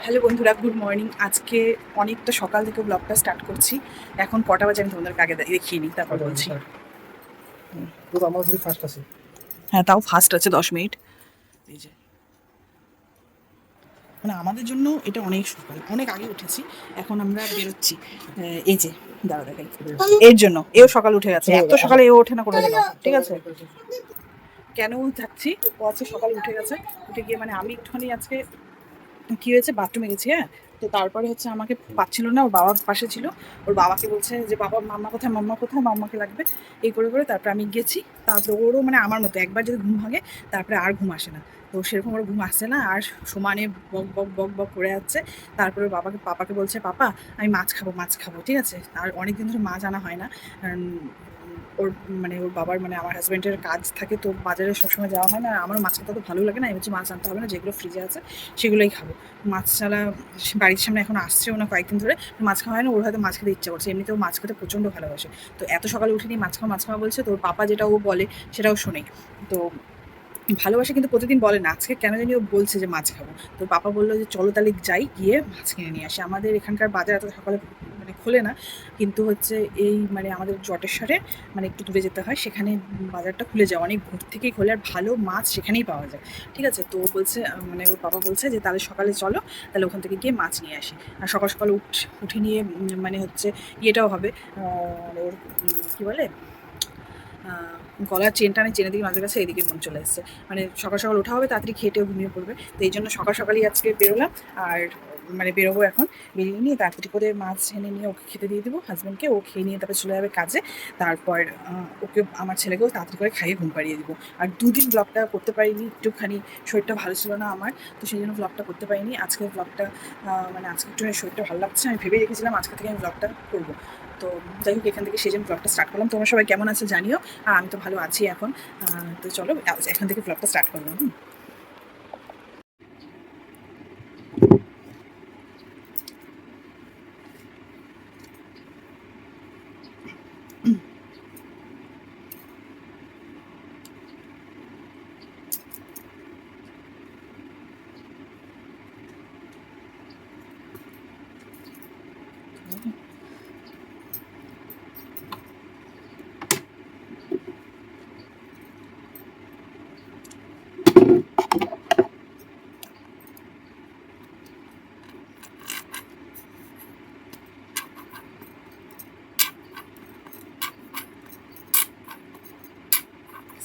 Hello বন্ধুরা, good morning. আজকে অনেকটা সকাল থেকে ব্লগটা স্টার্ট করছি। এখন কটা বাজে আমি তোমাদেরকে আগে দেখিয়ে নিই, তারপর বলছি। হ্যাঁ, তাও ফার্স্ট আছে 10 মিনিট। এই যে মানে আমাদের জন্য এটা অনেক সকাল, অনেক আগে উঠেছি। এখন আমরা বেরোচ্ছি। এই যে দাঁড়া দেখাই, এর জন্য এও সকাল উঠে গেছে। এত সকালে এও ওঠে না কোনো দিনও, ঠিক আছে? কেন থাকছি, ও আজকে সকালে উঠে গেছে। উঠে গিয়ে মানে আমি একটুখানি আজকে কি হয়েছে, বাথরুমে গেছি। হ্যাঁ, তো তারপরে হচ্ছে আমাকে পাচ্ছিল না, ওর বাবা পাশে ছিল। ওর বাবাকে বলছে যে বাবা, মাম্মা কোথায়, মাম্মা কোথায়, মাম্মাকে লাগবে, এই করে করে তারপরে আমি গেছি। তারপরে ওরও মানে আমার মতো একবার যদি ঘুম ভাঙে তারপরে আর ঘুম আসে না। তো সেরকম ওর ঘুম আসছে না, আর সমানে বক বক বক বক করে যাচ্ছে। তারপরে পাপাকে বলছে, পাপা আমি মাছ খাবো, মাছ খাবো, ঠিক আছে? আর অনেকদিন ধরে মাছ আনা হয় না। ওর মানে ওর বাবার মানে আমার হাজব্যান্ডের কাজ থাকে, তো বাজারে সবসময় যাওয়া হয় না। আর আমারও মাছ খেতে তো ভালো লাগে না। আমি হচ্ছে মাছ আনতে হবে না, যেগুলো ফ্রিজে আছে সেগুলোই খাবো। মাছ ছাড়া বাড়ির সামনে এখন আসছেও না কয়েকদিন ধরে, মাছ খাওয়া হয় না। ওর হয়তো মাছ খেতে ইচ্ছা করছে, এমনিতেও মাছ খেতে প্রচণ্ড ভালোবাসে। তো এত সকালে উঠে নিয়ে মাছ খাওয়া বলছে। তো ওর পাপা যেটা ও বলে সেটাও শোনে। তো ভালোবাসে, কিন্তু প্রতিদিন বলে না। আজকে কেন জানি ও বলছে যে মাছ খাবো। তো পাপা বললো যে চলো তাহলে যাই, গিয়ে মাছ কিনে নিয়ে আসি। আমাদের এখানকার বাজার এত সকালে মানে খোলে না, কিন্তু হচ্ছে এই মানে আমাদের জটেশ্বরে মানে একটু দূরে যেতে হয়, সেখানে বাজারটা খুলে যায় অনেক ভোর থেকেই খোলে, আর ভালো মাছ সেখানেই পাওয়া যায়, ঠিক আছে? তো ও বলছে মানে ওর বাবা বলছে যে তাহলে সকালে চলো, তাহলে ওখান থেকে গিয়ে মাছ নিয়ে আসি। আর সকাল সকাল উঠে নিয়ে মানে হচ্ছে ইয়েটাও হবে, মানে ওর কী বলে, গলার চেনটা আমি চেনে দিকে মাঝে কাছে, এদিকে মন চলে এসছে। মানে সকাল সকাল ওঠা হবে, তাড়াতাড়ি খেটেও ঘুমিয়ে পড়বে। তো এই জন্য সকাল সকালই আজকে বেরোলাম। আর মানে বেরোবো এখন, বেরিয়ে নিয়ে তাড়াতাড়ি করে মাছ এনে নিয়ে ওকে খেতে দিয়ে দেবো, হাজব্যান্ডকে। ও খেয়ে নিয়ে তারপরে চলে যাবে কাজে। তারপর ওকে, আমার ছেলেকেও তাড়াতাড়ি করে খাইয়ে ঘুম পাড়িয়ে দেবো। আর দুদিন ব্লগটা করতে পারিনি, একটুখানি শরীরটা ভালো ছিল না আমার, তো সেই জন্য ব্লগটা করতে পারিনি। আজকের ব্লগটা মানে আজকে একটু শরীরটা ভালো লাগছে, আমি ভেবে রেখেছিলাম আজকে থেকে আমি ব্লগটা করবো। তো যাই হোক, এখান থেকে সেই জন্য ব্লগটা স্টার্ট করলাম। তোমরা সবাই কেমন আছে জানিও, আর আমি তো ভালো আছি এখন। তো চলো এখান থেকে ব্লগটা স্টার্ট করবো।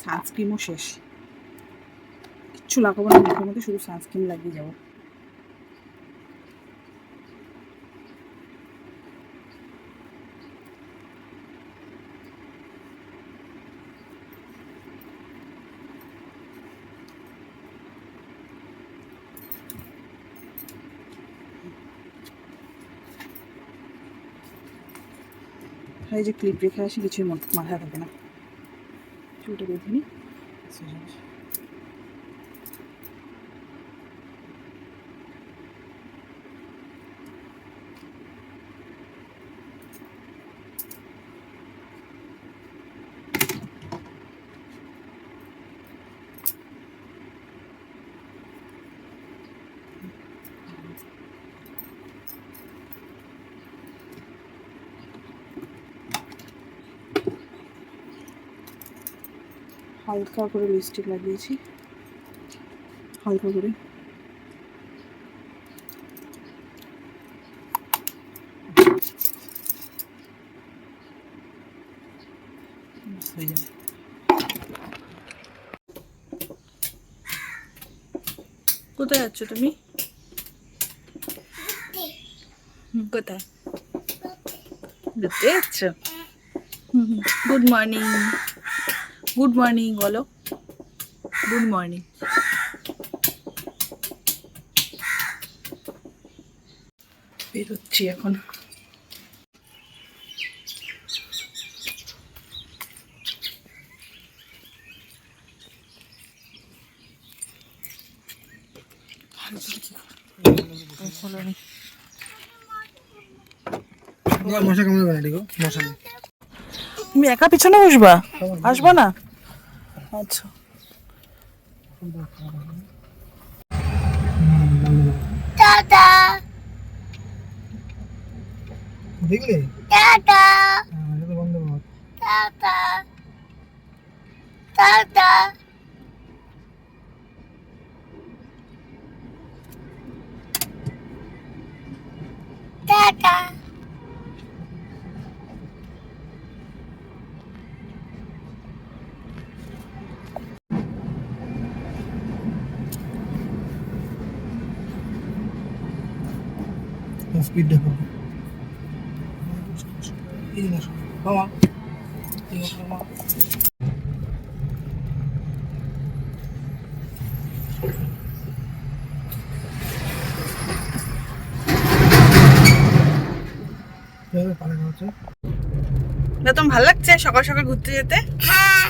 সানস্ক্রিমও শেষ, কিচ্ছু লাগাবো না মুখের মধ্যে, শুধু সানস্ক্রিন লাগিয়ে যাবো। এই যে ক্লিপ রেখে আসি, কিছুই মাথায় থাকে না। চুলটা বেঁধে নিই। হালকা করে লিপস্টিক লাগিয়েছি, হালকা করে। হয়ে যাবে। কোথায় যাচ্ছ তুমি? কোথায় ঘুরতে যাচ্ছ? গুড মর্নিং, গুড মর্নিং বলো, গুড মর্নিং। বেরোচ্ছি এখন। তুমি একা পিছনে বসবা, আসবা না? আচ্ছা। টাটা দেখলে টাটা এটা বন্ধ কর। টাটা টাটা টাটা স্পিড দেখো এই না বাবা এই বাবা এভাবে পালানো হচ্ছে না তোমার ভালো লাগছে সকাল সকাল ঘুরতে যেতে? হ্যাঁ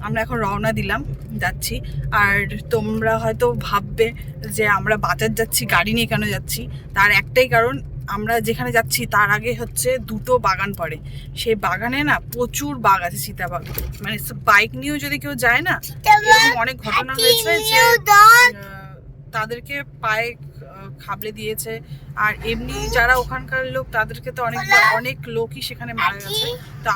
আমরা এখন রওনা দিলাম, যাচ্ছি। আর তোমরা হয়তো ভাববে যে আমরা বাজার যাচ্ছি, গাড়ি নিয়ে কেন যাচ্ছি? তার একটাই কারণ, আমরা যেখানে যাচ্ছি তার আগে হচ্ছে দুটো বাগান পড়ে। সেই বাগানে না প্রচুর বাঘ আছে, সীতাবাঘ। মানে বাইক নিয়েও যদি কেউ যায় না, এরকম অনেক ঘটনা হয়েছে যে তাদেরকে পায়ে খাবলে দিয়েছে। আর এমনি যারা ওখানকার লোক তাদেরকে তো অনেক লোকই সেখানে মারা গেছে। তো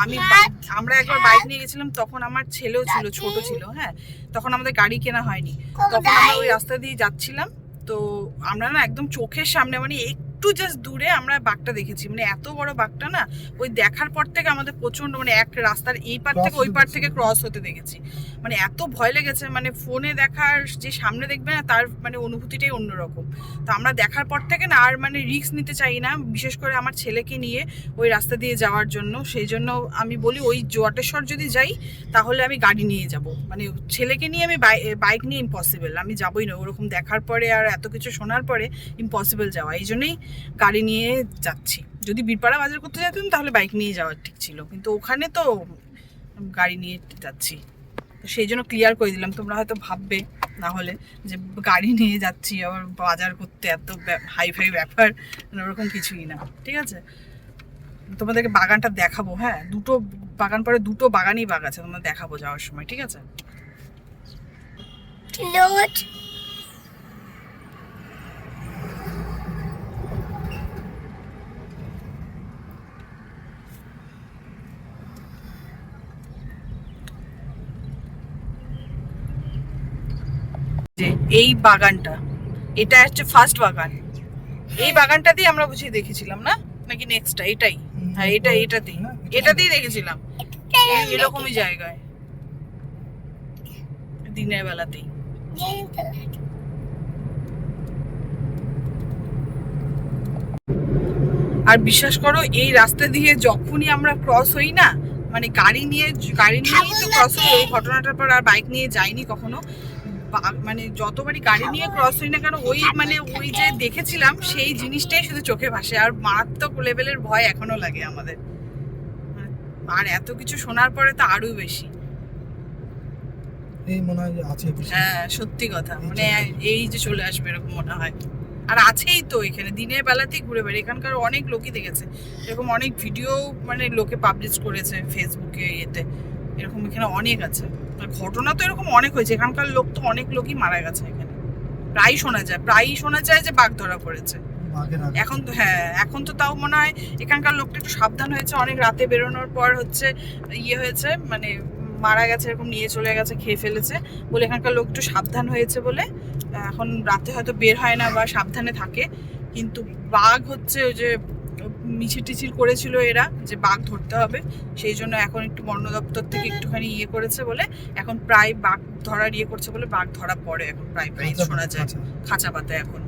আমরা একবার বাইক নিয়ে গেছিলাম, তখন আমার ছেলেও ছিল, ছোট ছিল। হ্যাঁ, তখন আমাদের গাড়ি কেনা হয়নি, তখন আমরা ওই রাস্তা দিয়ে যাচ্ছিলাম। তো আমরা না একদম চোখের সামনে, মানে একটু জাস্ট দূরে আমরা বাঘটা দেখেছি। মানে এত বড় বাঘটা না, ওই দেখার পর থেকে আমাদের প্রচন্ড, মানে এক রাস্তার এই পার থেকে ওই পার থেকে ক্রস হতে দেখেছি। মানে এত ভয় লেগেছে, মানে ফোনে দেখার যে সামনে দেখবে না, তার মানে অনুভূতিটাই অন্যরকম। তো আমরা দেখার পর থেকে না আর মানে রিস্ক নিতে চাই না, বিশেষ করে আমার ছেলেকে নিয়ে ওই রাস্তা দিয়ে যাওয়ার জন্য। সেই জন্য আমি বলি ওই জটেশ্বর যদি যাই তাহলে আমি গাড়ি নিয়ে যাব। মানে ছেলেকে নিয়ে আমি বাইক নিয়ে ইম্পসিবল, আমি যাবোই না। ওরকম দেখার পরে আর এত কিছু শোনার পরে ইম্পসিবল যাওয়া, এই জন্যই গাড়ি নিয়ে যাচ্ছি। যদি বীরপাড়া বাজার করতে যেতাম তাহলে বাইক নিয়ে যাওয়া ঠিক ছিল, কিন্তু ওখানে তো গাড়ি নিয়ে যাচ্ছি। সেই জন্য ক্লিয়ার করে দিলাম, তোমরা হয়তো ভাববে না হলে যে গাড়ি নিয়ে যাচ্ছি আবার বাজার করতে, এত হাই ফাই ব্যাপার, ওরকম কিছুই না। ঠিক আছে, তোমাদেরকে বাগানটা দেখাবো। হ্যাঁ, দুটো বাগান পরে, দুটো বাগানই বাগ আছে, তোমরা দেখাবো যাওয়ার সময়। ঠিক আছে, যে এই বাগানটা, এটা হচ্ছে ফার্স্ট বাগান। এই বাগানটা দিয়ে আমরা বুঝিয়ে দেখেছিলাম না, নাকি নেক্সটটা? এটাই, হ্যাঁ এটাতেই দেখেছিলাম, এরকমই জায়গায় দিনের বেলাতেই। আর বিশ্বাস করো, এই রাস্তা দিয়ে যখনই আমরা ক্রস হই না, মানে গাড়ি নিয়েই তো ক্রস হই। ওই ঘটনাটার পর আর বাইক নিয়ে যাইনি কখনো। মানে যতবারই গাড়ি নিয়ে ক্রস হই না কেন, ওই যে দেখেছিলাম সেই জিনিসটাই শুধু চোখে ভাসে। আর মারাত্মক লেভেলের ভয় এখনো লাগে আমাদের। আর এত কিছু শোনার পরে তো আরো বেশি এই মনে হয় যে আছে। হ্যাঁ, সত্যি কথা, মানে এই যে চলে আসবে এরকম মনে হয়। আর আছেই তো এখানে, দিনের বেলাতেই ঘুরে বেড়ে। এখানকার অনেক লোকই দেখেছে, এরকম অনেক ভিডিও মানে লোকে পাবলিশ করেছে ফেসবুকে, ইয়েতে। এরকম এখানে অনেক আছে। আর ঘটনা তো এরকম অনেক হয়েছে, এখানকার লোক তো অনেক লোকই মারা গেছে এখানে। প্রায়ই শোনা যায় যে বাঘ ধরা পড়েছে। এখন তো হ্যাঁ, এখন তো তাও মনে হয় এখানকার লোকটা একটু সাবধান হয়েছে। অনেক রাতে বেরোনোর পর হচ্ছে হয়েছে, মানে মারা গেছে, এরকম নিয়ে চলে গেছে, খেয়ে ফেলেছে বলে এখানকার লোক একটু সাবধান হয়েছে বলে এখন রাতে হয়তো বের হয় না বা সাবধানে থাকে। কিন্তু বাঘ হচ্ছে ওই যে মিছিল টিছিল করেছিল এরা, যে বাঘ ধরতে হবে, সেই জন্য এখন একটু বন দপ্তর থেকে একটুখানি করেছে বলে এখন প্রায় বাঘ ধরার করছে বলে বাঘ ধরা পড়ে এখন প্রায় শোনা যায় খাঁচা পাতায় এখন।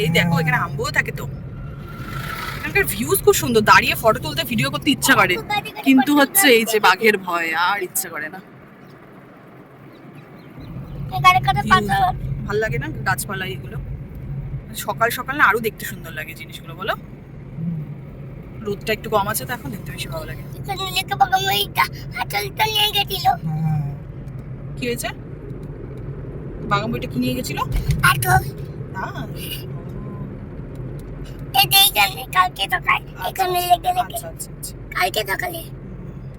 এই দেখো, এখানে আম্বও থাকে। তো এখানকার ভিউজ খুব সুন্দর, দাঁড়িয়ে ফটো তুলতে ভিডিও করতে ইচ্ছা করে, কিন্তু হচ্ছে এই যে বাঘের ভয় আর ইচ্ছা করে না। ভাল লাগে না গাছপালা এগুলো? সকাল সকাল না আরো দেখতে সুন্দর লাগে জিনিসগুলো, বলো? রোদটা একটু কম আছে তো এখন দেখতে বেশি ভালো লাগে। কি হয়েছে? বাগান বইটা কি নিয়ে গেছিল? আচ্ছা আচ্ছা। কালকে সকালে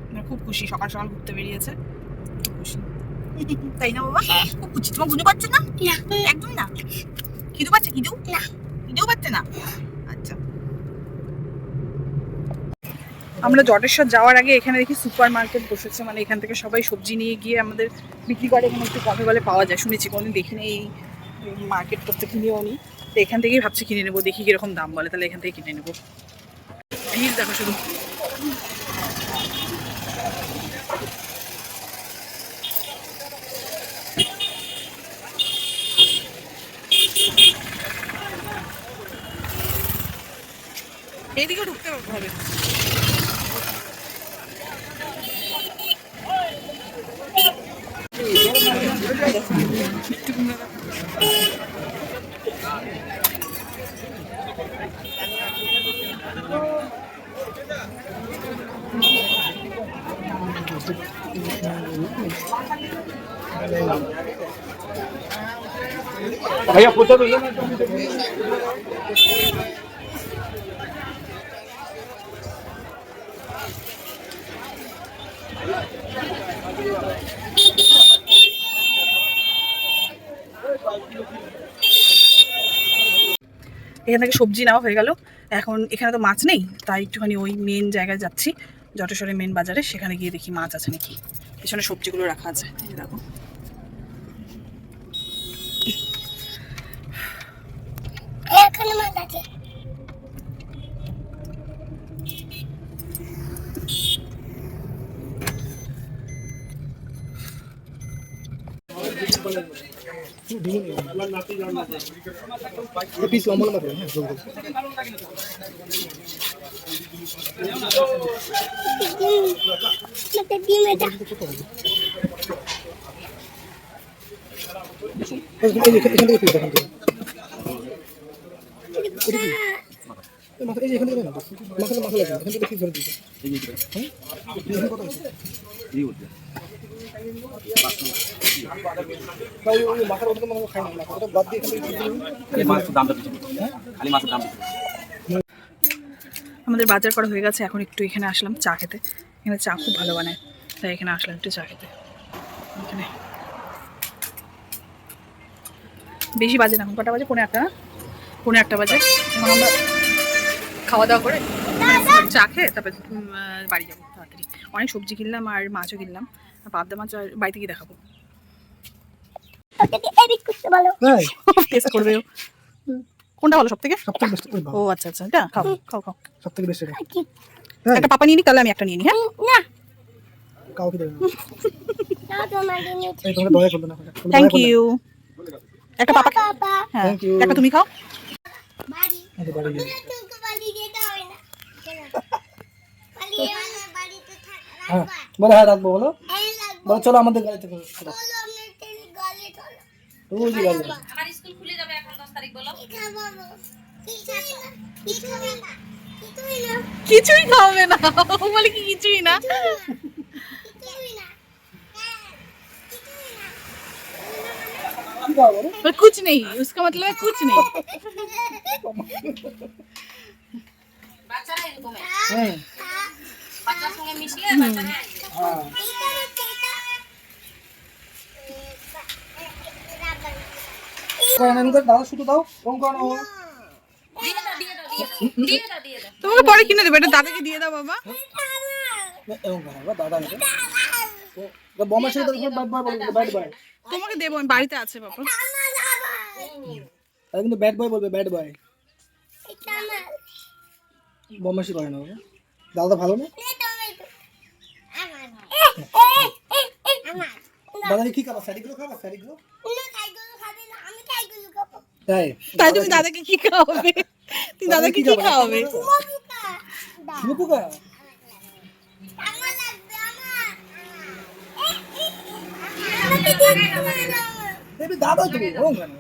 মানে খুব খুশি, সকাল সকাল ঘুরতে বেরিয়েছে, খুব খুশি। তাই না বাবা? খুব খুশি। তোমার গুনু পাচ্ছে না? একদম না। খিদু পাচ্ছে? খিদু না। খিদেও পাচ্ছে না? আচ্ছা। আমরা জটেশ্বর যাওয়ার আগে এখানে দেখি সুপার মার্কেট বসেছে, মানে এখান থেকে সবাই সবজি নিয়ে গিয়ে আমাদের বিক্রি করে, এখানে একটু কমে বলে পাওয়া যায় শুনেছি, কোনোদিন দেখিনি এই মার্কেট করতে, কিনেও নি। তো এখান থেকেই ভাবছি কিনে নেবো, দেখি কিরকম দাম বলে, তাহলে এখান থেকে কিনে নেবো। ভিড় দেখো শুধু। এইদিকে ঢুকতে হবে। भैया पूछो तो এখান থেকে সবজি নেওয়া হয়ে গেল। এখন এখানে তো মাছ নেই, তাই একটুখানি ওই মেন জায়গায় যাচ্ছি, জটেশ্বরের মেন বাজারে, সেখানে গিয়ে দেখি মাছ আছে নাকি। পেছনে সবজিগুলো রাখা আছে, এই দেখো। এখানে মাছ আছে। पीस लंबा लंबा है मत डिम এটা এখান থেকে পিস দেখান মাথা এই এখান থেকে না মাথা মাথা লাগে এখান থেকে পিস ধরে দিতে হ্যাঁ এখানে কত আছে এই হচ্ছে ভাই ওই মাথার ওটা মানে খাই না মাথাটা বাদ দিয়ে এখান থেকে খালি মাছের দামটা বেশি খালি মাছের দাম বেশি। আমাদের বাজার করা হয়ে গেছে, এখন একটু এখানে আসলাম চা খেতে। এখানে চা খুব ভালো বানায়, তাই এখানে আসলাম একটু চা খেতে। এখানে বেশি বাজে না, কটা বাজে? 1:45 না? 1:45 বাজে। এখন আমরা খাওয়া দাওয়া করে চা খেয়ে তারপরে বাড়ি যাবো তাড়াতাড়ি। অনেক সবজি কিনলাম আর মাছও কিনলাম, পাবদা মাছ আর বাড়িতে গিয়ে দেখাবো। ওকে এডিট করতে বলো। তাই টেস্ট করবে ও। কোনটা ভালো সবথেকে? সবথেকে বেস্ট ও আচ্ছা আচ্ছা, এটা খাও খাও খাও। সবথেকে বেস্ট এটা একটা পাপা নিয়ে নি, তাহলে আমি একটা নিয়ে নিই। হ্যাঁ না কাউকে দেবে না না তোমার দিনে এই তোমরা দয়া করবে না থ্যাংক ইউ। একটা পাপা, পাপা হ্যাঁ Thank you. একটা তুমি খাও। বাড়ি আরে বাড়ি গিয়ে তোকে বাড়ি যেতে হয় না বাড়ি আমার বাড়িতে থাক হ্যাঁ রাখবা বলো হ্যাঁ রাখবো বলো এই লাগবে বলো চলো আমাদের গাড়িতে করে চলো বলো আপনার তেল গলে চলো ওই যে গাড়ি আমার স্কুল খুলে যাবে এখন 10 তারিখ বলো। কি খাবো কিছুই না কিছুই না কিছুই না কিছুই খাওয়াবে না, ও বলে কি কিছুই না? কিছুই না কিছুই না কি খাবো বলো पर कुछ नहीं, उसका मतलब है कुछ नहीं। বাচ্চারা এরকম হ্যাঁ বাচ্চার সঙ্গে মিশিয়ে বাচ্চারা হ্যাঁ করে দাও শুধু দাও রং করো দিয়ে দাও দিয়ে দাও দিয়ে দাও দিয়ে দাও। তোমাকে পরে কিনে দেবো, এটা দাদাকে দিয়ে দাও বাবা। এরকম করো দাদা এটা তো বমার সাথে বাই বাই বলবে ব্যাড বয় তোমাকে দেবো, আমি বাড়িতে আছে বাবা। তাই কিন্তু ব্যাড বয় বলবে ব্যাড বয় বমাসি করে না বাবা দাদা ভালো না দাদা কি খাবা স্যারিগুলো খাবা স্যারিগুলো তাই তাই তুমি দাদাকে কি খাওয়াবে? তুমি দাদাকে কি খাওয়াবে? মুকুকা দেবি দাদা তুমি রং কেন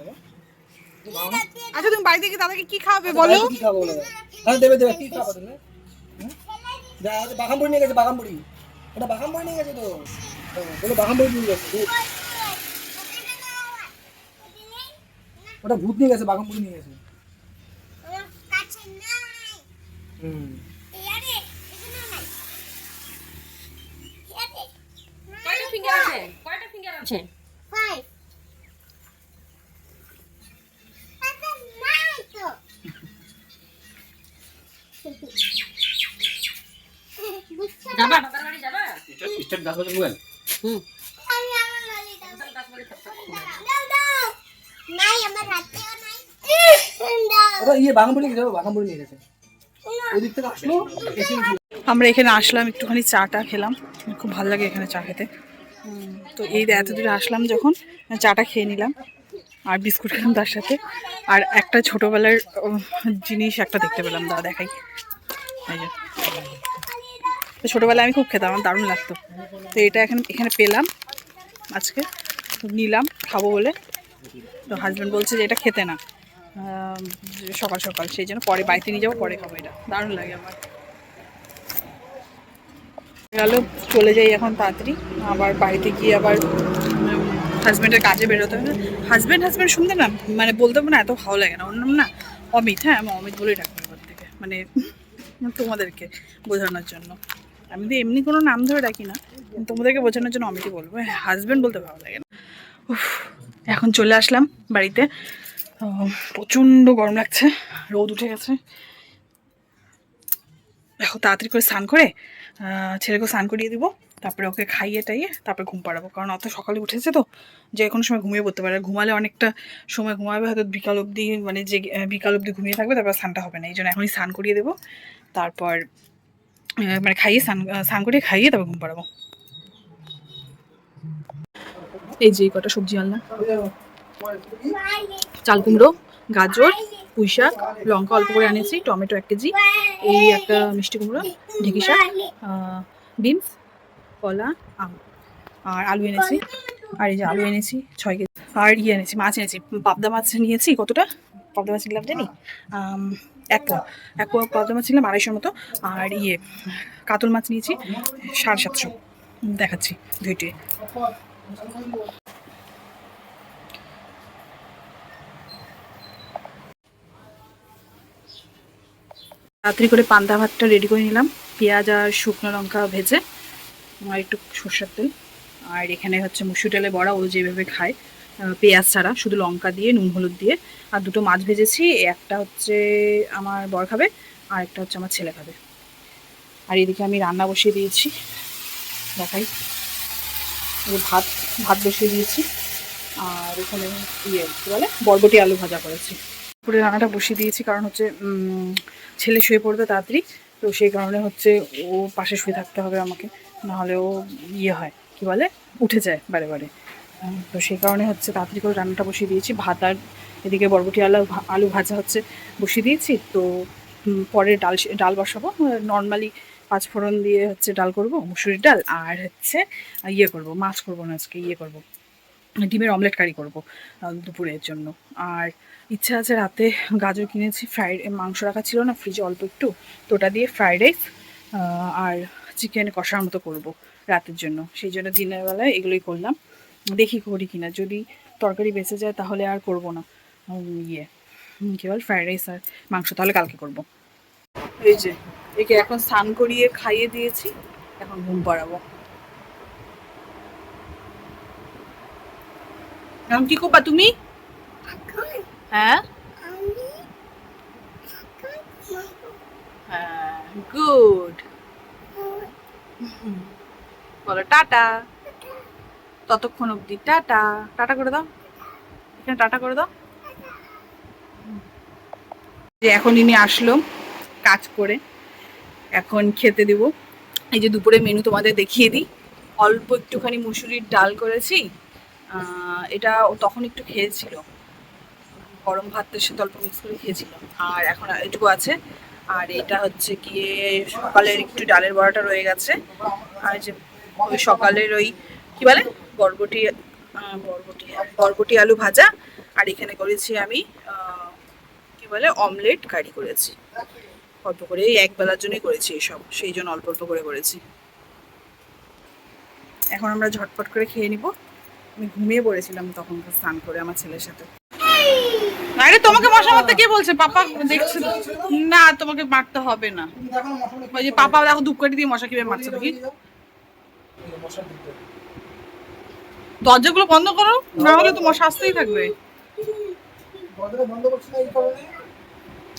বাবা আচ্ছা তুমি বাড়িতে গিয়ে দাদাকে কি খাওয়াবে বলো? কি খাবো বলো হ্যাঁ দেবে দেবে কি খাবো তুমি যা বাগান বড়ি নিয়ে গেছে বাগান বড়ি এটা বাগান বড়ি নিয়ে গেছে তো বলো বাগান বড়ি নিয়ে গেছে ওটা ভূত নিয়ে গেছে বাগান বড়ি নিয়ে গেছে হুম লাগছে? 5 আচ্ছা নাই তো বুঝছো যাবা বাবার বাড়ি যাবা? স্টার্ট 10 বছর মোবাইল হুম। আমি আমার মালি দাও দাও দাও নাই আমার হাতেও নাই দাও ওরা ইয়ে বাগানপুরি নিয়ে যাবো, বাগানপুরি নিয়ে গেছে ওই দিক থেকে আসলো এসে আমরা এখানে আসলাম, একটুখানি চাটা খেলাম, খুব ভালো লাগে এখানে চা খেতে। তো এই এত দূরে আসলাম যখন, চাটা খেয়ে নিলাম আর বিস্কুট খেলাম তার সাথে। আর একটা ছোটোবেলার জিনিস একটা দেখতে পেলাম, দাদা দেখাই। এই যে তো ছোটোবেলায় আমি খুব খেতাম, আমার দারুণ লাগতো। তো এটা এখানে পেলাম আজকে, নিলাম খাবো বলে। তো হাজব্যান্ড বলছে যে এটা খেতে না সকাল সকাল, সেই জন্য পরে বাড়িতে নিয়ে যাবো, পরে খাবো। এটা দারুণ লাগে আমার। গেল, চলে যাই এখন তাড়াতাড়ি, আবার বাড়িতে গিয়ে আবার হাজব্যান্ডের কাজে বেরোতে হবে। হাজব্যান্ড শুনতে না, মানে বলতে না, এত ভালো লাগে না। ওর নাম না অমিত, হ্যাঁ আমি অমিত বলেই ডাকবো এবার থেকে, মানে তোমাদেরকে বোঝানোর জন্য। আমি তো এমনি কোনো নাম ধরে ডাকি না, তোমাদেরকে বোঝানোর জন্য অমিতই বলবো। হাজব্যান্ড বলতে ভালো লাগে না। উফ, এখন চলে আসলাম বাড়িতে। প্রচণ্ড গরম লাগছে, রোদ উঠে গেছে। এখন তাড়াতাড়ি করে স্নান করে ছেলেকে স্নান করিয়ে দিব, তারপরে ওকে খাইয়ে টাইয়ে তারপরে ঘুম পাড়াবো। কারণ অত সকালে উঠেছে তো, যে কোনো সময় ঘুমিয়ে পড়তে পারে। ঘুমালে অনেকটা সময় ঘুমাবে, হয়তো বিকাল অবধি, মানে যে বিকাল অবধি ঘুমিয়ে থাকবে, তারপর স্নানটা হবে না। এই জন্য এখনই স্নান করিয়ে দেবো, তারপর মানে খাইয়ে স্নান করিয়ে খাইয়ে তারপর ঘুম পাড়াবো। এই যে কটা সবজি আনলাম, চাল কুমড়ো, গাজর, পুঁই শাক, লঙ্কা অল্প করে আনিয়েছি, টমেটো 1 কেজি, এই একটা মিষ্টি কুমড়ো, ঢেঁকি শাক, বিনস, কলা, আম, আর আলু এনেছি। আর এই যে আলু এনেছি 6 কেজি। আর ইয়ে এনেছি, মাছ এনেছি, পাবদা মাছ নিয়েছি। কতটা পাবদা মাছ নিলাম জানি, 1 পোয়া পাবদা মাছ নিলাম, 250 মতো। আর ইয়ে কাতল মাছ নিয়েছি 750, দেখাচ্ছি ধুইটে। তাড়াতাড়ি করে পান্তা ভাতটা রেডি করে নিলাম, পেঁয়াজ আর শুকনো লঙ্কা ভেজে, আর একটু সর্ষের তেল। আর এখানে হচ্ছে মুসুর ডালে বড়া, ও যেভাবে খায় পেঁয়াজ ছাড়া, শুধু লঙ্কা দিয়ে নুন হলুদ দিয়ে। আর 2টো মাছ ভেজেছি, একটা হচ্ছে আমার বর খাবে, আর একটা হচ্ছে আমার ছেলে খাবে। আর এদিকে আমি রান্না বসিয়ে দিয়েছি, দেখাই। ভাত বসিয়ে দিয়েছি। আর এখানে ইয়ে কী বলে, বরবটি আলু ভাজা করেছি। পুরো রান্নাটা বসিয়ে দিয়েছি, কারণ হচ্ছে ছেলে শুয়ে পড়বে তাড়াতাড়ি, তো সেই কারণে হচ্ছে ও পাশে শুয়ে থাকতে হবে আমাকে, নাহলে ও ইয়ে হয়, কী বলে, উঠে যায় বারে বারে। তো সেই কারণে হচ্ছে তাড়াতাড়ি করে রান্নাটা বসিয়ে দিয়েছি। ভাত আর এদিকে বরবটি আলু ভাজা হচ্ছে বসিয়ে দিয়েছি। তো পরে ডাল বসাবো, নর্মালি 5 ফোড়ন দিয়ে হচ্ছে ডাল করব, মুসুরির ডাল। আর হচ্ছে ইয়ে করব, মাছ করবো না আজকে, ইয়ে করব, ডিমের অমলেট কারি করব দুপুরের জন্য। আর ইচ্ছা আছে, রাতে গাজর কিনেছি, মাংস রাখা ছিল না ফ্রিজে অল্প একটু, তো ওটা দিয়ে ফ্রাইড রাইস আর চিকেন কষার মতো করব রাতের জন্য। সেই জন্য দিনের বেলায় এগুলোই করলাম, দেখি করি কিনা। যদি তরকারি বেঁচে যায় তাহলে আর করব না, ইয়ে কী বল, ফ্রাইড রাইস আর মাংস তাহলে কালকে করব। এই যে একে এখন স্নান করিয়ে খাইয়ে দিয়েছি, এখন ঘুম পাড়াবো। এখন কি করবা তুমি? হ্যাঁ হ্যাঁ, গুড, বলো টাটা। ততক্ষণ অবধি টাটা, টাটা করে দাও, এখানে টাটা করে দাও। যে এখন ইনি আসলো কাজ করে, এখন খেতে দিব। এই যে দুপুরে মেনু তোমাদের দেখিয়ে দিই। অল্প একটুখানি মুসুরির ডাল করেছি, এটা ও তখন একটু খেয়েছিল, গরম ভাতের সাথে অল্প মিক্স করে খেয়েছিল, আর এখন এটুকু আছে। আর এটা হচ্ছে গিয়ে সকালের একটু ডালের বড়াটা রয়ে গেছে। আর যে ওই সকালের ওই কী বলে, বরবটি আলু ভাজা। আর এখানে করেছি আমি কী বলে, অমলেট কারি করেছি, অল্প করে, এই একবেলার জন্যই করেছি এসব, সেই জন্য অল্প অল্প করে করেছি। এখন আমরা ঝটপট করে খেয়ে নিব। আমি ঘুমিয়ে পড়েছিলাম তখন স্নান করে আমার ছেলের সাথে। আরে তোমাকে মশা মারতে কে বলছে? পাপা দেখছে না, তোমাকে মারতে হবে না। ওই যে পাপা দেখো ধূপকাঠি দিয়ে মশা কিভাবে মারছে, দেখি। দরজাগুলো বন্ধ করো, না হলে তো মশা আসতেই থাকবে। দরজাটা বন্ধ করছি না এই কারণে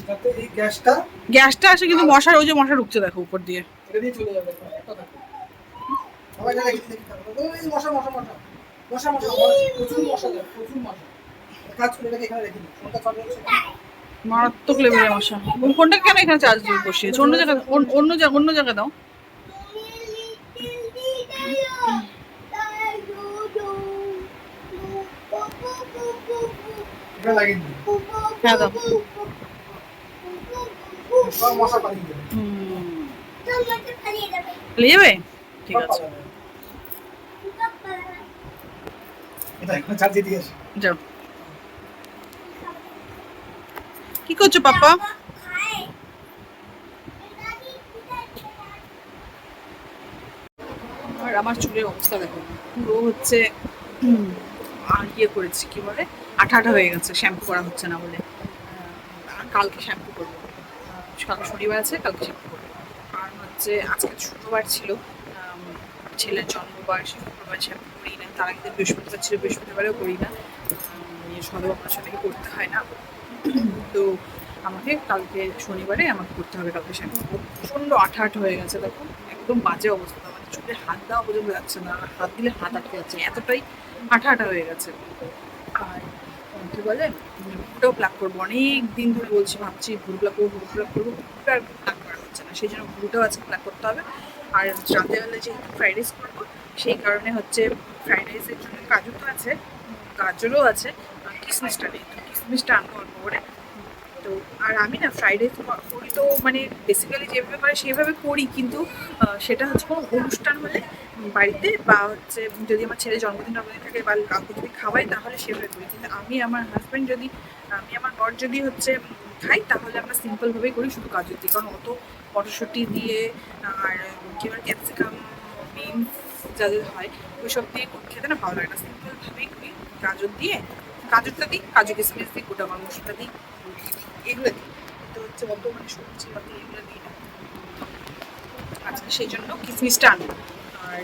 যাতে এই গ্যাসটা গ্যাসটা আসে কিন্তু মশার, ওই যে মশা ঢুকছে দেখো উপর দিয়ে। এটা দিয়ে চলে যাবে একটা থাকে। সবাই এটা দেখি দেখি থাকো। এই মশা মশা মশা মশা মশা প্রচুর মশা যায়, প্রচুর মশা। একটা কাজ করে এটাকে এখানে রেখে দিই, ফোনটা চার্জ হচ্ছে। মারাত্মক লেভেলের মশা। ফোনটা কেন এখানে চার্জ দিয়ে বসিয়েছো? অন্য জায়গায়, অন্য জায়গায় দাও। এটা লাগিয়ে দিই, হ্যাঁ দাও। সব মশা পালিয়ে যাবে। চলে যাবে? ঠিক সব আছে, পালাবে। এটা এখন চার্জে দিয়ে আসি। যাও। কি করছো পাপা? আর আমার চুলের অবস্থা দেখো, পুরো হচ্ছে আর ইয়ে করেছি, কি বলে, আঠা আঠা হয়ে গেছে, শ্যাম্পু করা হচ্ছে না বলে। আর কালকে শ্যাম্পু করবো, কালকে শনিবার আছে, কালকে শ্যাম্পু করবো। আর হচ্ছে আজকে শুক্রবার ছিল, ছেলের জন্মবার, শুক্রবার শ্যাম্পু করি না। তার আগে বৃহস্পতিবার ছিল, বৃহস্পতিবারেও করি না, সদর অপারেশনটাকে করতে হয় না। তো আমাকে কালকে শনিবারে আমাকে করতে হবে কালকে শ্যাম্পু। প্রচণ্ড আঠা আঠা হয়ে গেছে দেখো, একদম বাজে অবস্থা। মানে চুলে হাত দেওয়া পর্যন্ত যাচ্ছে না, হাত দিলে হাত আটকে যাচ্ছে, এতটাই আঠা আঠা হয়ে গেছে। আর কি বলে, ভুরুটাও প্লাক করবো, অনেক দিন ধরে বলছি, ভাবছি ভুরু প্লাক করবো, ভুরু প্লাক করবো, ভুরুটা আর প্লাক করা হচ্ছে না। সেই জন্য ভুরুটাও আজকে প্লাক করতে হবে। আর রাতে বেলা যেহেতু ফ্রাইড রাইস করবো, সেই কারণে হচ্ছে ফ্রাইড রাইসের জন্য কাজু তো আছে, গাজরও আছে, কিশমিশটা নেই, তো কিশমিশটা আনবো অল্প করে। তো আর আমি না ফ্রাইড রাইস করি তো মানে বেসিক্যালি যেভাবে করে সেভাবে করি, কিন্তু সেটা হচ্ছে কোনো অনুষ্ঠান হলে বাড়িতে, বা হচ্ছে যদি আমার ছেলে জন্মদিন থাকে বা কাউকে যদি খাওয়াই তাহলে সেভাবে করি। কিন্তু আমি আমার হাজব্যান্ড যদি, আমি আমার বর যদি হচ্ছে খাই, তাহলে আমরা সিম্পলভাবেই করি, শুধু গাজর দিই। কারণ অত মটরশুঁটি দিয়ে আর কী বলে ক্যাপসিকাম, বিনস যাদের হয় ওইসব দিয়ে খেতে না ভালো লাগে না, সিম্পলভাবেই করি। গাজর দিয়ে, গাজরটা দিই, কাজু কিশমিশ দিই, গোটা গরম মশলা দিই, এগুলো দিই। তো হচ্ছে অত মানে সবজি পাতি এগুলো দিই না। আচ্ছা, সেই জন্য কিশমিশটা আনবো। আর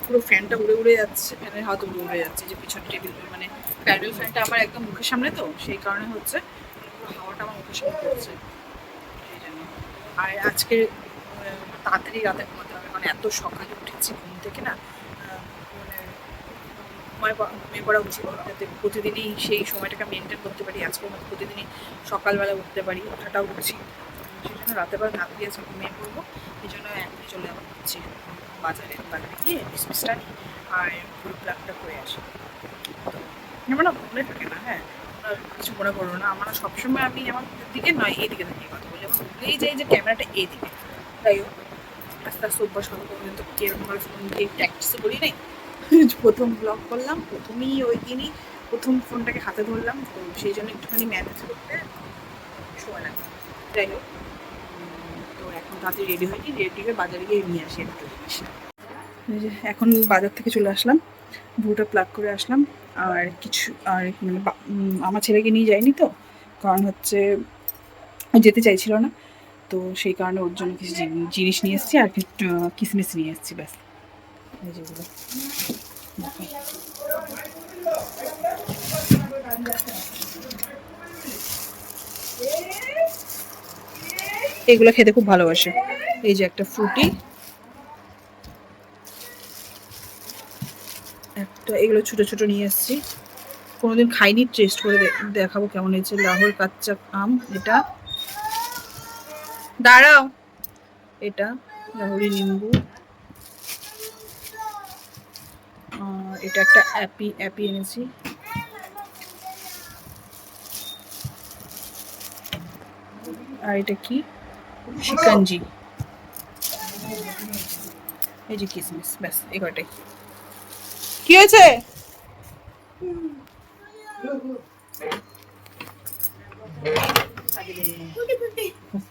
পুরো ফ্যানটা উড়ে উড়ে যাচ্ছে, ফ্যানের হাত উড়ে উড়ে যাচ্ছে, যে পিছনে টেবিল মানে প্যাডেল ফ্যানটা আমার একদম মুখের সামনে, তো সেই কারণে হচ্ছে পুরো হাওয়াটা আমার মুখের সামনে পড়ছে, সেই জন্য। আর আজকে তাড়াতাড়ি রাতে ঘুমাতে হবে, মানে এত সকালে উঠেছি ঘুম থেকে না, মানে ঘুমিয়ে পড়া উচিত, যাতে প্রতিদিনই সেই সময়টাকে মেনটেন করতে পারি। আজকের মতো প্রতিদিনই সকালবেলা উঠতে পারি, ওঠাটাও উচিত। সেই জন্য রাতের বেলা না দিয়ে আজকে ঘুমিয়ে পড়বো। এই জন্য এখনই চলে যাবো হচ্ছে বাজারে গিয়ে কিশমিশটা নিই আর পুরো প্লাগটা করে আসি। তো আমার না মনে থাকে না, হ্যাঁ, কিছু মনে করো না, আমার সবসময় আমি আমার দিকে নয় এইদিকে থেকে কথা বলি, আমার ভুলেই যাই যে ক্যামেরাটা এইদিকে। তাই হোক, আস্তে আস্তে অভ্যাস হবে, পর্যন্ত এরকমভাবে ফোন দিয়ে প্র্যাকটিসও করি নাই। প্রথম ব্লগ করলাম, প্রথমেই ওই দিনই প্রথম ফোনটাকে হাতে ধরলাম, তো সেই জন্য একটুখানি ম্যানেজ করতে সময় লাগে। যাই হোক, তো এখন তাড়াতাড়ি রেডি হয়নি, রেডি হয়ে বাজারে গিয়ে নিয়ে আসি একটা জিনিস। এই যে এখন বাজার থেকে চলে আসলাম, ভুরুটা প্লাগ করে আসলাম। আর কিছু আর মানে আমার ছেলেকে নিয়ে যায়নি, তো কারণ হচ্ছে যেতে চাইছিল না, তো সেই কারণে ওর জন্য কিছু জিনিস নিয়ে এসেছি, আর কিছু কিসমিস নিয়ে এসেছি, ব্যাস। এই যেগুলো এগুলো খেতে খুব ভালোবাসে। এই যে একটা ফ্রুটি, একটা এগুলো ছোট ছোট নিয়ে এসেছি, কোনোদিন খাইনি, টেস্ট করে দেখাবো কেমন হয়েছে। লাহোর কাচ্চা আম, এটা দাঁড়াও, এটা লাহোরি নিম্বু, এটা একটা অ্যাপি অ্যাপি এনেছি, আর এটা কি শিকাঞ্জি, এই যে কিসমিস, ব্যাস এই কয়টাই। কি হয়েছে?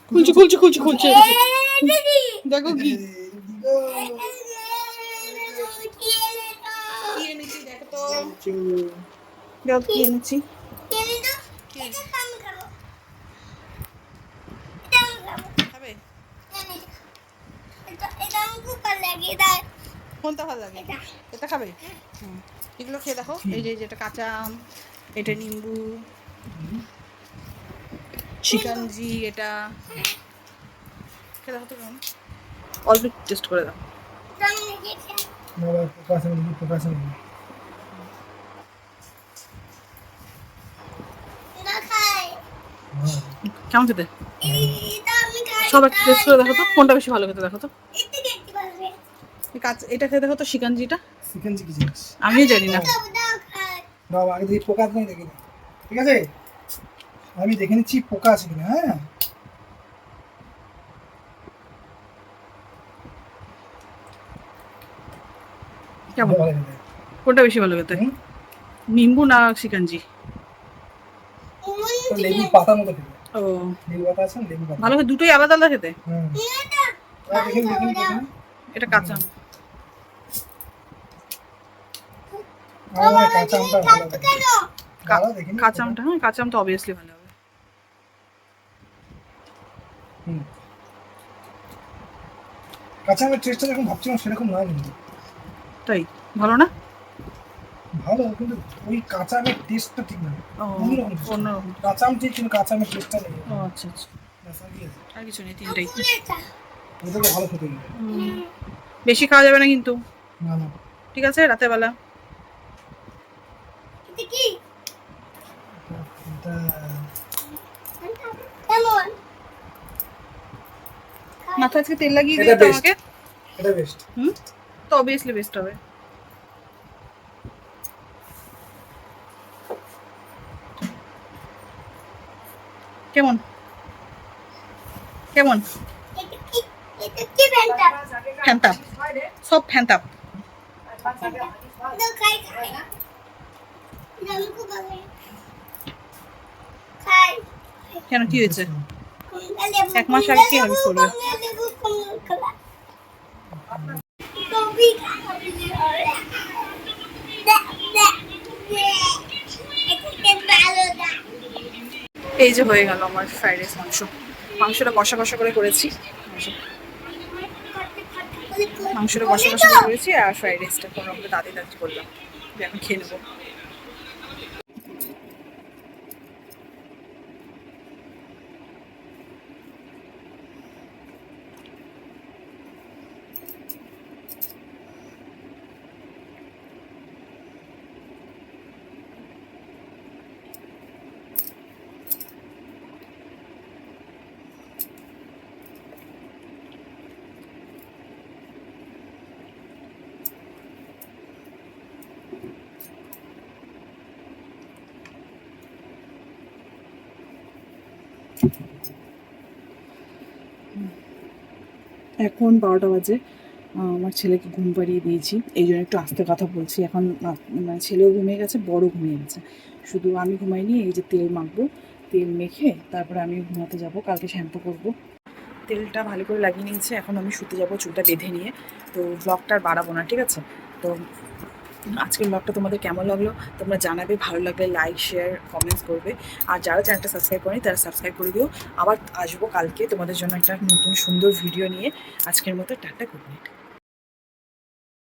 খুলছে খুলছে খুলছে খুলছে, দেখো কি এনেছি, দেখো তো, দেখো কি এনেছি। খাবে? কোনটা ভালো লাগে? এটা খাবে? এগুলো খেয়ে দেখো, এই যে যেটা কাঁচা আম, এটা নিম্বু, শিকাঞ্জি, এটা খেয়ে দেখো তো কেমন, অল্প টেস্ট করে দাও। বাবা পোকা আছে নাকি, পোকা আছে নাকি? হ্যাঁ। কেমন খেতে এটা আমি খাই। সব একটা টেস্ট করে দেখো তো কোনটা বেশি ভালো খেতে, দেখো তো। এটা দেখতে পারবে। এটা খেয়ে দেখো তো শিকাঞ্জিটা, চিকেন কি জিনিস? আমিও জানি না। দাও খাই। বাবা আগে দেখি পোকা আছে নাকি দেখি না। ঠিক আছে, আমি দেখে নিচ্ছি পোকা আছে কিনা। হ্যাঁ, কেমন, ভালো খেতে। কোনটা বেশি ভালো খেতে, হুম? নিম্বু না শিকাঞ্জি? তো লেবু পাতার মতো খেতে। ও লেবু পাতা আছে না, লেবু পাতা। ভালো খেতে, দুটোই আলাদা আলাদা খেতে। হুম। এটা দেখেন দেখেন দেখেন। এটা কাঁচা আম। আমার কাঁচা আমটা ভালো লাগে। কেন? ভালো দেখিনি। কাঁচা আমটা, হ্যাঁ কাঁচা আম তো অবভিয়াসলি ভালো হবে। হুম। কাঁচা আমের টেস্টটা যখন ভাবছিলাম সেরকম নয় কিন্তু। তাই ভালো না? ভালো, কিন্তু ওই কাঁচা আমের টেস্টটা ঠিক না। ও অন্যরকম taste। অন্যরকম। কাঁচা আম ঠিক, কিন্তু কাঁচা আমের টেস্টটা নেই। ও আচ্ছা আচ্ছা, ব্যাস, আর কি আছে? আর কিছু নেই, তিনটাই। এটা ওটাকে ভালো খেতে গেলে। বেশি খাওয়া যাবে না কিন্তু, না না, ঠিক আছে? রাতের বেলা এটা কি? এটা কেমন? মাথা আজকে তেল লাগিয়ে এটা দিও তো best। আমাকে। এটা বেস্ট। হুম, তো অবভিয়াসলি বেস্ট হবে। কেমন কেমন? এটা কি? এটা কি ব্যান্ডটা? ফ্যান্টাপ, সব ফ্যান্টাপ। দাও খাই খাই। এটা আমি খুব ভালো লাগে। খাই। কেন, কি হয়েছে? কোনটা লেবু? এক মাস আগে কি হবে করবে? কোনটা লেবু? কোনটা খাবার? কবি খাই। দে, দে, দে। এটা খেতে ভালো না। এই যে হয়ে গেল আমার ফ্রাইড রাইস মাংস। মাংসটা কষা কষা করে করেছি, মাংসটা কষা কষা করে করেছি, আর ফ্রাইড রাইসটা কোনো রকম দাদি দাদি করলাম। দিয়ে এখন খেয়ে নেবো। এখন 12টা বাজে। আমার ছেলেকে ঘুম পাড়িয়ে দিয়েছি, এই জন্য একটু আস্তে কথা বলছি। এখন মানে ছেলেও ঘুমিয়ে গেছে, বড় ঘুমিয়ে গেছে, শুধু আমি ঘুমাইনি। এই যে তেল মাখবো, তেল মেখে তারপরে আমি ঘুমাতে যাব, কালকে শ্যাম্পু করব। তেলটা ভালো করে লাগিয়ে নিয়েছে, এখন আমি শুতে যাব চুলটা বেঁধে নিয়ে। তো ব্লগটা আর বাড়াবো না, ঠিক আছে? তো আজকের ব্লগটা তোমাদের কেমন লাগলো তোমরা জানাবে, ভালো লাগলে লাইক শেয়ার কমেন্টস করবে। আর যারা চ্যানেলটা সাবস্ক্রাইব করেনি তারা সাবস্ক্রাইব করে দিও। আবার আসবো কালকে তোমাদের জন্য একটা নতুন সুন্দর ভিডিও নিয়ে। আজকের মতো টাটা, গুড নাইট।